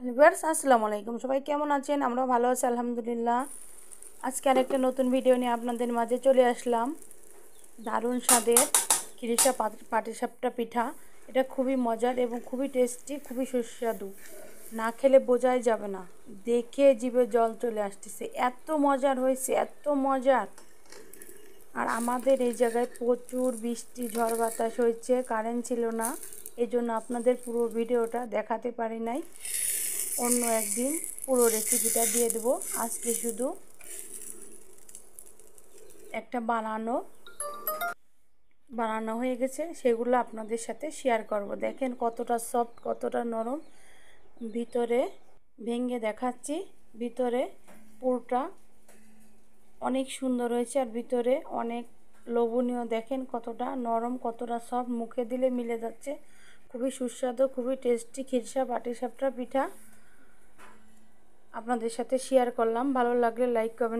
Viewers আসসালামু আলাইকুম, সবাই কেমন আছেন? আমরা ভালো আছি আলহামদুলিল্লাহ। আজকে আরেকটা নতুন ভিডিও নিয়ে আপনাদের মাঝে চলে আসলাম। দারুণ স্বাদের খিরিসা পাটিসাপটা পিঠা। এটা খুবই মজার এবং খুবই টেস্টি, খুবই সুস্বাদু। না খেলে বোঝাই যাবে না, দেখে জিভে জল চলে আসতেছে, এত মজার হয়েছে, এত মজার। আর আমাদের এই জায়গায় প্রচুর বৃষ্টি, ঝড় বাতাস হয়েছে, কারেন্ট ছিল না, এই জন্য আপনাদের পুরো ভিডিওটা দেখাতে পারি নাই। অন্য একদিন পুরো রেসিপিটা দিয়ে দেবো। আজকে শুধু একটা বানানো হয়ে গেছে, সেগুলো আপনাদের সাথে শেয়ার করব। দেখেন কতটা সফট, কতটা নরম, ভিতরে ভেঙে দেখাচ্ছি। ভিতরে পুরটা অনেক সুন্দর হয়েছে, আর ভিতরে অনেক লোভনীয়। দেখেন কতটা নরম, কতটা সফট, মুখে দিলে মিলে যাচ্ছে। খুবই সুস্বাদু, খুবই টেস্টি খিরসা পাটিসাপটা পিঠা আপনাদের সাথে শেয়ার করলাম। ভালো লাগলে লাইক করবেন।